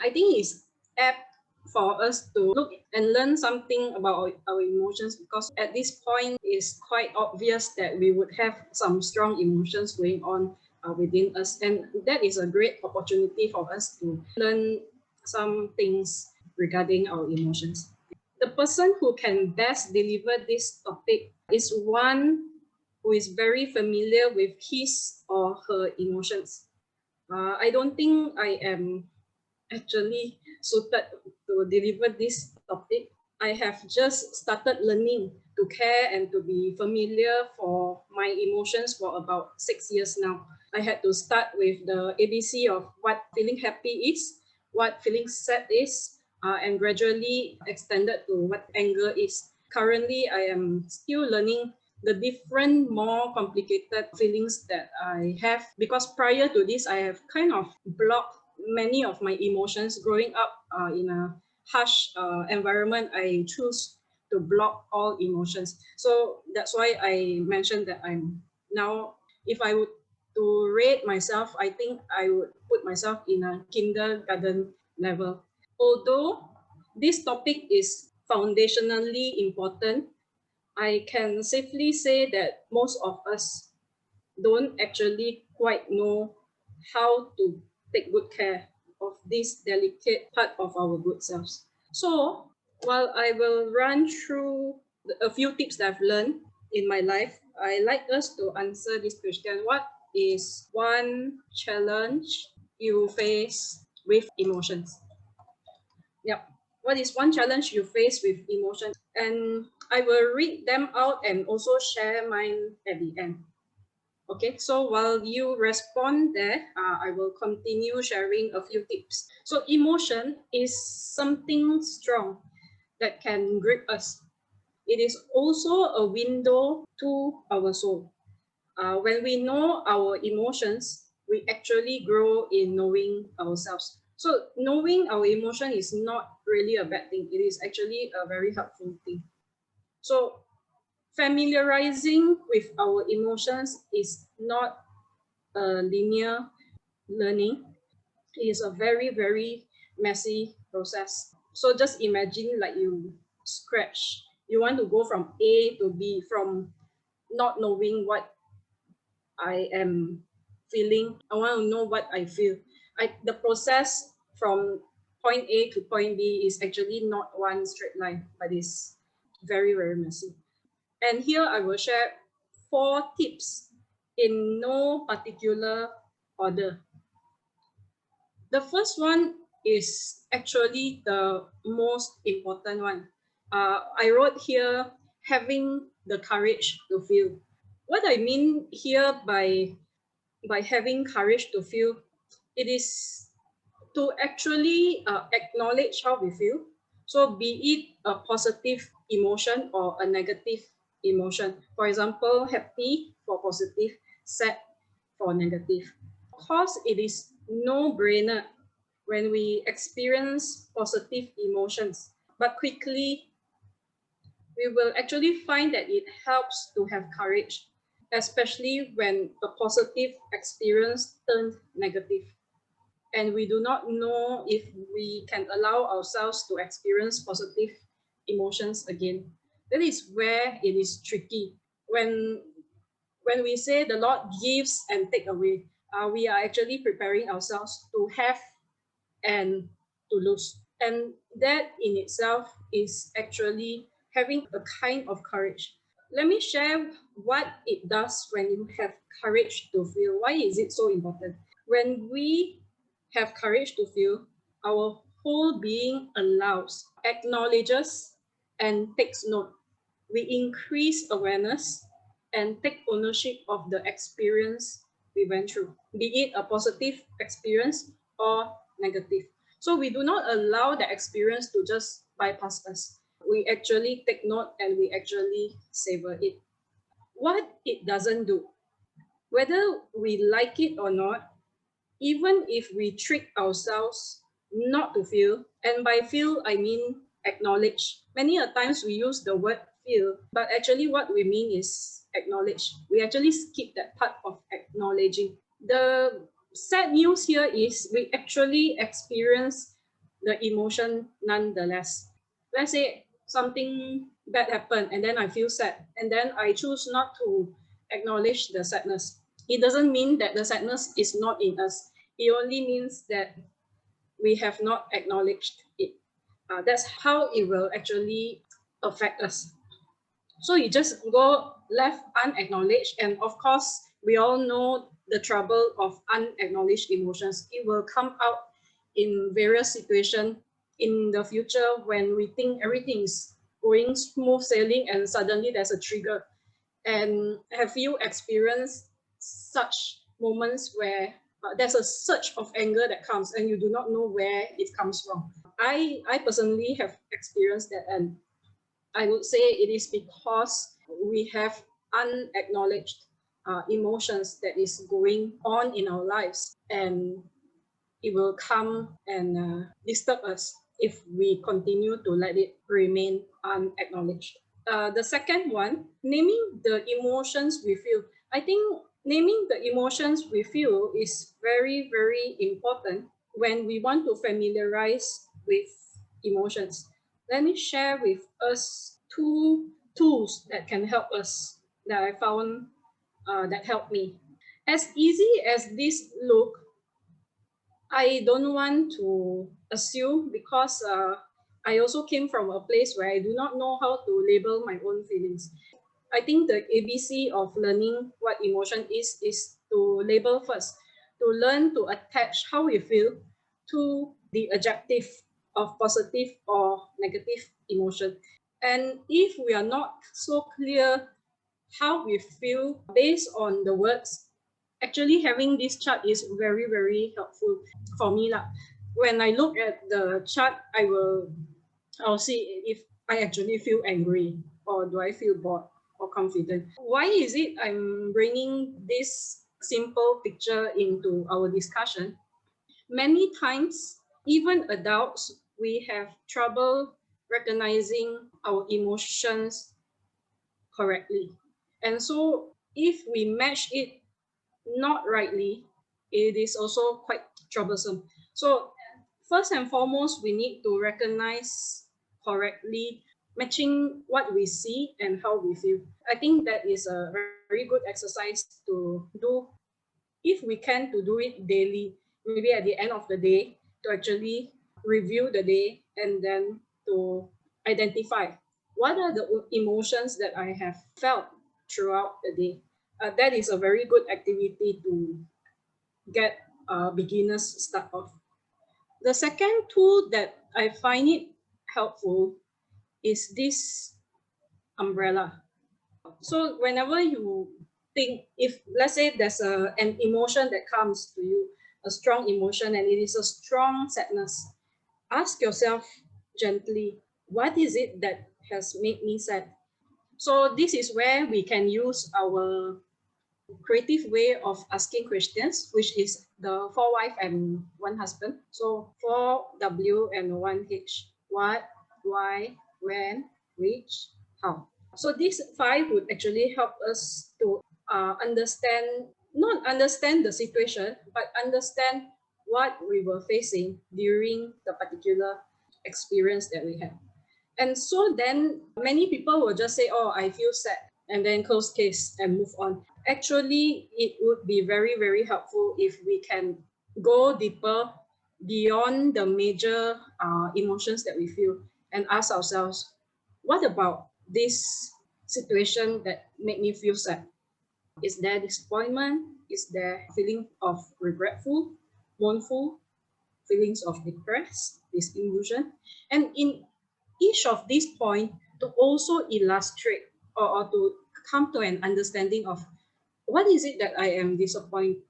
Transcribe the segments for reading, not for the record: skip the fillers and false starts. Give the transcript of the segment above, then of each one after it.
I think it's apt for us to look and learn something about our emotions, because at this point it's quite obvious that we would have some strong emotions going on within us, and that is a great opportunity for us to learn some things regarding our emotions. The person who can best deliver this topic is one who is very familiar with his or her emotions. I don't think I am actually suited to deliver this topic. I have just started learning to care and to be familiar for my emotions for about 6 years now. I had to start with the ABC of what feeling happy is, what feeling sad is, and gradually extended to what anger is. Currently, I am still learning the different, more complicated feelings that I have, because prior to this, I have kind of blocked many of my emotions. Growing up in a harsh environment, I choose to block all emotions. So that's why I mentioned that I'm now, if I would to rate myself, I think I would put myself in a kindergarten level. Although this topic is foundationally important, I can safely say that most of us don't actually quite know how to take good care of this delicate part of our good selves. So, while I will run through a few tips that I've learned in my life, I like us to answer this question: what is one challenge you face with emotions? Yep. What is one challenge you face with emotions? And I will read them out and also share mine at the end. Okay, so while you respond there, I will continue sharing a few tips. So emotion is something strong that can grip us. It is also a window to our soul. When we know our emotions, we actually grow in knowing ourselves. So knowing our emotion is not really a bad thing. It is actually a very helpful thing. So familiarizing with our emotions is not a linear learning. It is a very, very messy process. So just imagine like you scratch. You want to go from A to B, from not knowing what I am feeling. I want to know what I feel. The process from point A to point B is actually not one straight line, but is very, very messy. And here I will share 4 tips in no particular order. The first one is actually the most important one. I wrote here, having the courage to feel. What I mean here by having courage to feel, it is to actually acknowledge how we feel. So be it a positive emotion or a negative emotion. For example, happy for positive, sad for negative. Of course, it is no-brainer when we experience positive emotions, but quickly we will actually find that it helps to have courage, especially when a positive experience turned negative and we do not know if we can allow ourselves to experience positive emotions again. That is where it is tricky. When we say the Lord gives and take away, we are actually preparing ourselves to have and to lose. And that in itself is actually having a kind of courage. Let me share what it does when you have courage to feel. Why is it so important? When we have courage to feel, our whole being allows, acknowledges, and takes note. We increase awareness and take ownership of the experience we went through, be it a positive experience or negative. So we do not allow the experience to just bypass us. We actually take note and we actually savor it. What it doesn't do, whether we like it or not, even if we trick ourselves not to feel, and by feel I mean acknowledge. Many a times we use the word feel, but actually what we mean is acknowledge. We actually skip that part of acknowledging. The sad news here is we actually experience the emotion nonetheless. Let's say something bad happened and then I feel sad, and then I choose not to acknowledge the sadness. It doesn't mean that the sadness is not in us. It only means that we have not acknowledged it. That's how it will actually affect us. So you just go left unacknowledged, and of course, we all know the trouble of unacknowledged emotions. It will come out in various situations in the future when we think everything is going smooth sailing and suddenly there's a trigger. And have you experienced such moments where there's a surge of anger that comes and you do not know where it comes from? I personally have experienced that, and I would say it is because we have unacknowledged emotions that is going on in our lives, and it will come and disturb us if we continue to let it remain unacknowledged. The second one, naming the emotions we feel. I think naming the emotions we feel is very, very important when we want to familiarize with emotions. Let me share with us two tools that can help us that I found that helped me. As easy as this look, I don't want to assume because I also came from a place where I do not know how to label my own feelings. I think the ABC of learning what emotion is to label first, to learn to attach how we feel to the adjective of positive or negative emotion. And if we are not so clear how we feel based on the words, actually having this chart is very, very helpful for me lah. When I look at the chart, I'll see if I actually feel angry or do I feel bored or confident. Why is it I'm bringing this simple picture into our discussion? Many times, even adults, we have trouble recognizing our emotions correctly. And so if we match it not rightly, it is also quite troublesome. So first and foremost, we need to recognize correctly, matching what we see and how we feel. I think that is a very good exercise to do, if we can, to do it daily, maybe at the end of the day, to actually review the day and then to identify what are the emotions that I have felt throughout the day. That is a very good activity to get beginners start off. The second tool that I find it helpful is this umbrella. So whenever you think, if let's say there's an emotion that comes to you, a strong emotion, and it is a strong sadness, ask yourself gently, what is it that has made me sad? So this is where we can use our creative way of asking questions, which is the four wife and one husband. So four W and one H. What, why, when, which, how. So these five would actually help us to understand, not understand the situation, but understand what we were facing during the particular experience that we had. And so then many people will just say, oh, I feel sad, and then close case and move on. Actually, it would be very, very helpful if we can go deeper beyond the major emotions that we feel and ask ourselves, what about this situation that made me feel sad? Is there disappointment? Is there feeling of regretful, mournful, feelings of depressed, disillusion? And in each of these points, to also illustrate or to come to an understanding of what is it that I am disappointed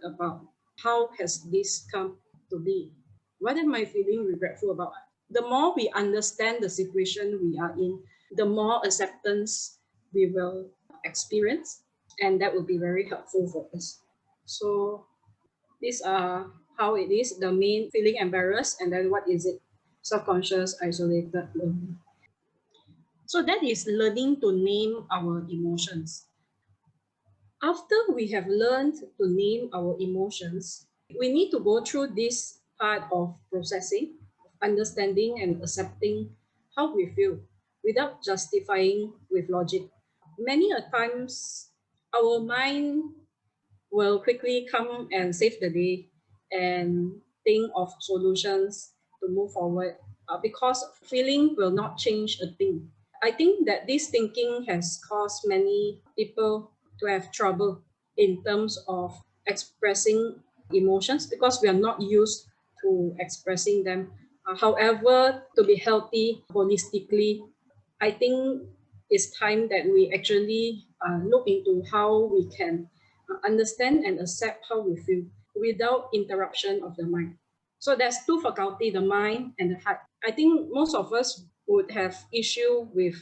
about? How has this come to be? What am I feeling regretful about? The more we understand the situation we are in, the more acceptance we will experience, and that will be very helpful for us. So these are how it is, the main feeling embarrassed, and then what is it? Subconscious, isolated, lonely. So that is learning to name our emotions. After we have learned to name our emotions, we need to go through this part of processing. understanding and accepting how we feel without justifying with logic. Many a times, our mind will quickly come and save the day and think of solutions to move forward because feeling will not change a thing. I think that this thinking has caused many people to have trouble in terms of expressing emotions because we are not used to expressing them. However, to be healthy holistically, I think it's time that we actually look into how we can understand and accept how we feel without interruption of the mind. So there's two faculty, the mind and the heart. I think most of us would have issue with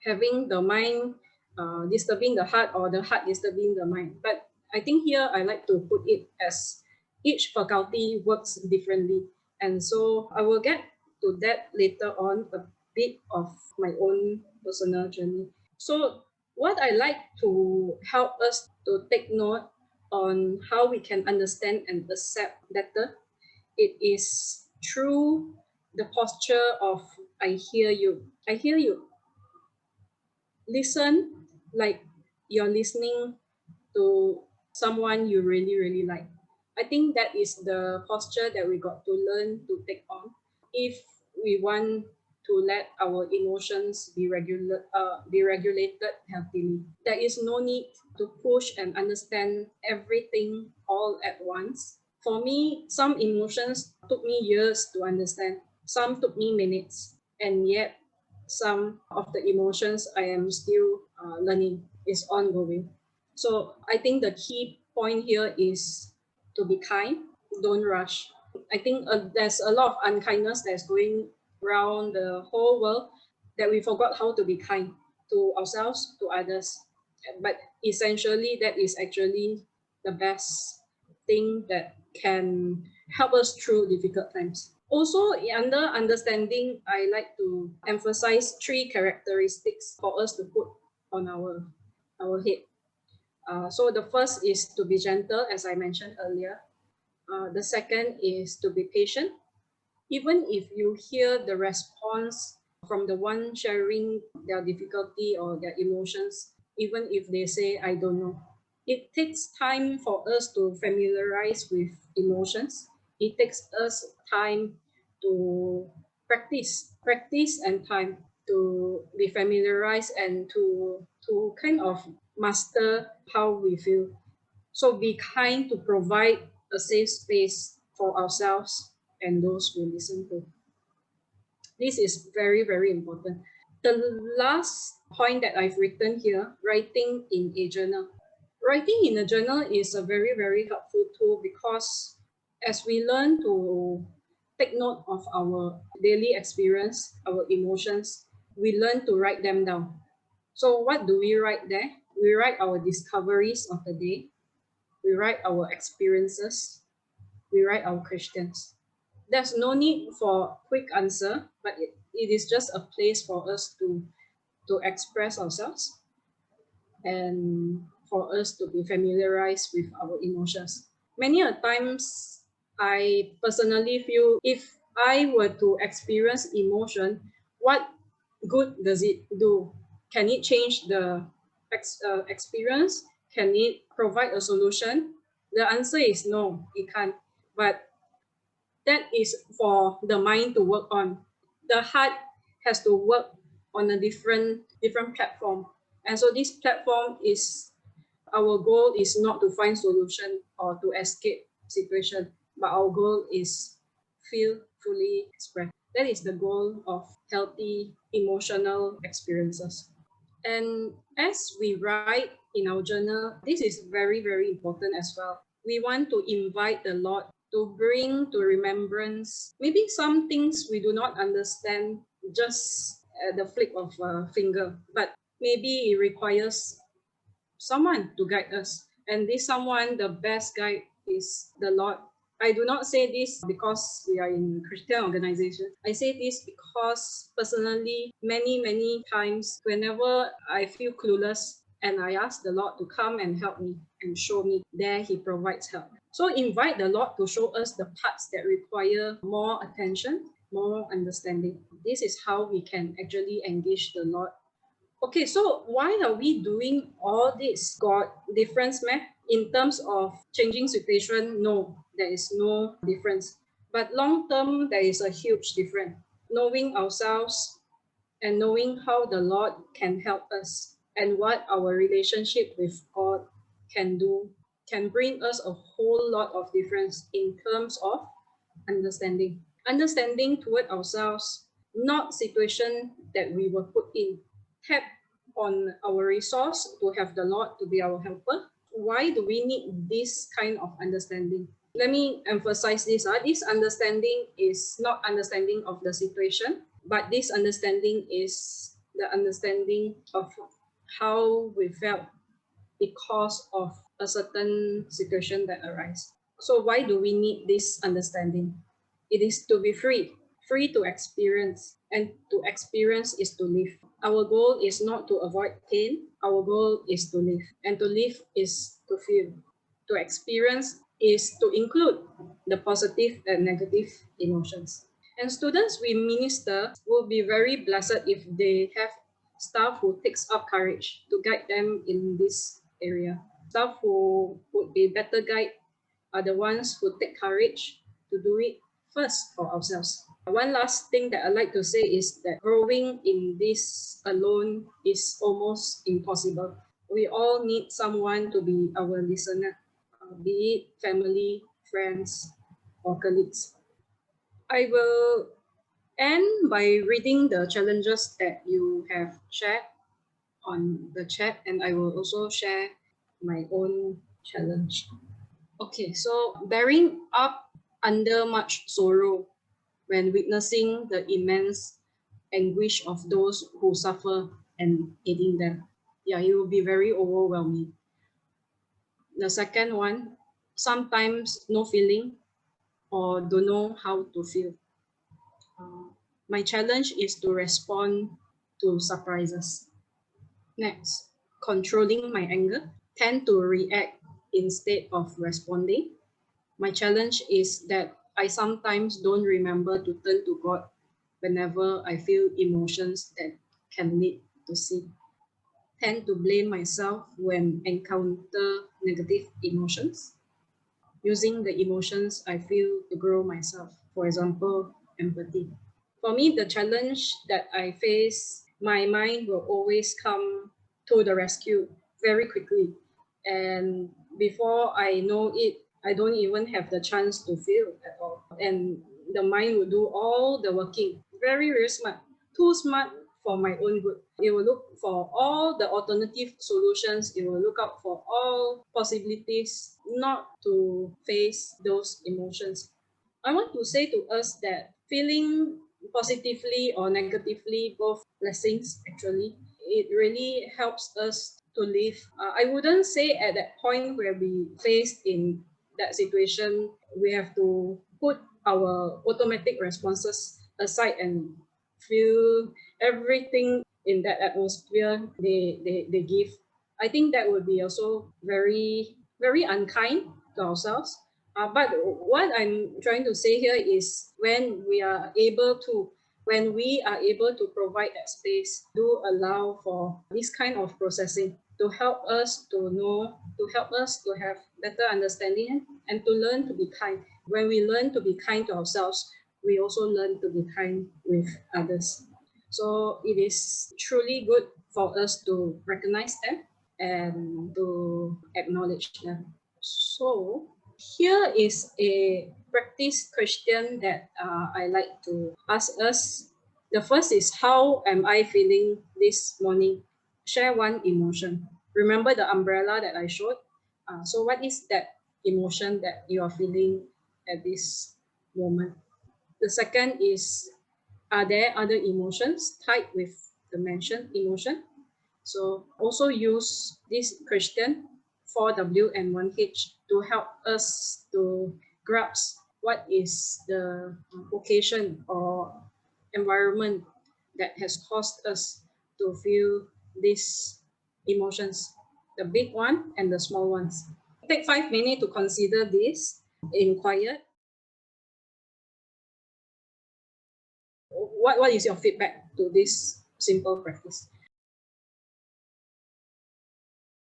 having the mind disturbing the heart or the heart disturbing the mind. But I think here I like to put it as each faculty works differently. And so I will get to that later on, a bit of my own personal journey. So what I like to help us to take note on how we can understand and accept better, it is through the posture of I hear you. I hear you. Listen like you're listening to someone you really, really like. I think that is the posture that we got to learn to take on if we want to let our emotions be regulated healthily. There is no need to push and understand everything all at once. For me, some emotions took me years to understand. Some took me minutes, and yet some of the emotions I am still learning is ongoing. So I think the key point here is to be kind, don't rush. I think there's a lot of unkindness that's going around the whole world that we forgot how to be kind to ourselves, to others. But essentially, that is actually the best thing that can help us through difficult times. Also, under understanding, I like to emphasize three characteristics for us to put on our head. So the first is to be gentle, as I mentioned earlier. The second is to be patient. Even if you hear the response from the one sharing their difficulty or their emotions, even if they say, I don't know, it takes time for us to familiarize with emotions. It takes us time to practice and time to be familiarized and to kind of master how we feel. So be kind to provide a safe space for ourselves and those we listen to. This is very, very important. The last point that I've written here, writing in a journal. Writing in a journal is a very, very helpful tool because as we learn to take note of our daily experience, our emotions, we learn to write them down. So what do we write there? We write our discoveries of the day, we write our experiences, we write our questions. There's no need for quick answer, but it is just a place for us to express ourselves and for us to be familiarized with our emotions. Many a times, I personally feel if I were to experience emotion, what good does it do? Can it change the experience? Can it provide a solution? The answer is no, it can't. But that is for the mind to work on. The heart has to work on a different platform. And so this platform is our goal is not to find solution or to escape situation, but our goal is feel fully expressed. That is the goal of healthy emotional experiences. And as we write in our journal, this is very, very important as well. We want to invite the Lord to bring to remembrance maybe some things we do not understand just at the flick of a finger, but maybe it requires someone to guide us. And this someone, the best guide is the Lord. I do not say this because we are in Christian organization. I say this because personally, many times, whenever I feel clueless and I ask the Lord to come and help me and show me, there He provides help. So invite the Lord to show us the parts that require more attention more understanding. This is how we can actually engage the Lord. Okay, so why are we doing all this? Got difference, meh? In terms of changing situation, no, there is no difference. But long term, there is a huge difference. Knowing ourselves and knowing how the Lord can help us and what our relationship with God can do can bring us a whole lot of difference in terms of understanding. Understanding toward ourselves, not situation that we were put in. Tap on our resource to have the Lord to be our helper. Why do we need this kind of understanding? Let me emphasize this. This understanding is not understanding of the situation, but this understanding is the understanding of how we felt because of a certain situation that arises. So why do we need this understanding? It is to be free, free to experience, and to experience is to live. Our goal is not to avoid pain. Our goal is to live, and to live is to feel. To experience is to include the positive and negative emotions. And students we minister will be very blessed if they have staff who takes up courage to guide them in this area. Staff who would be better guide are the ones who take courage to do it first for ourselves. One last thing that I'd like to say is that growing in this alone is almost impossible. We all need someone to be our listener, be it family, friends, or colleagues. I will end by reading the challenges that you have shared on the chat, and I will also share my own challenge. Okay, so bearing up under much sorrow when witnessing the immense anguish of those who suffer and aiding them. Yeah, it will be very overwhelming. The second one, sometimes no feeling or don't know how to feel. My challenge is to respond to surprises. Next, controlling my anger, tend to react instead of responding. My challenge is that I sometimes don't remember to turn to God whenever I feel emotions that can lead to sin. Tend to blame myself when encounter negative emotions, using the emotions I feel to grow myself. For example, empathy. For me, the challenge that I face, my mind will always come to the rescue very quickly. And before I know it, I don't even have the chance to feel at all. And the mind will do all the working. Very, very smart. Too smart for my own good. It will look for all the alternative solutions. It will look out for all possibilities not to face those emotions. I want to say to us that feeling positively or negatively, both blessings actually, it really helps us to live. I wouldn't say at that point where we faced in that situation, we have to put our automatic responses aside and feel everything in that atmosphere they give. I think that would be also very, very unkind to ourselves. But what I'm trying to say here is when we are able to provide that space, do allow for this kind of processing to help us to know, to help us to have better understanding and to learn to be kind. When we learn to be kind to ourselves, we also learn to be kind with others. So it is truly good for us to recognize them and to acknowledge them. So here is a practice question that I like to ask us. The first is, how am I feeling this morning? Share one emotion. Remember the umbrella that I showed? So what is that emotion that you are feeling at this moment? The second is, are there other emotions tied with the mentioned emotion? So also use this question 4W and 1H to help us to grasp what is the occasion or environment that has caused us to feel these emotions, the big one and the small ones. Take 5 minutes to consider this in quiet. what is your feedback to this simple practice?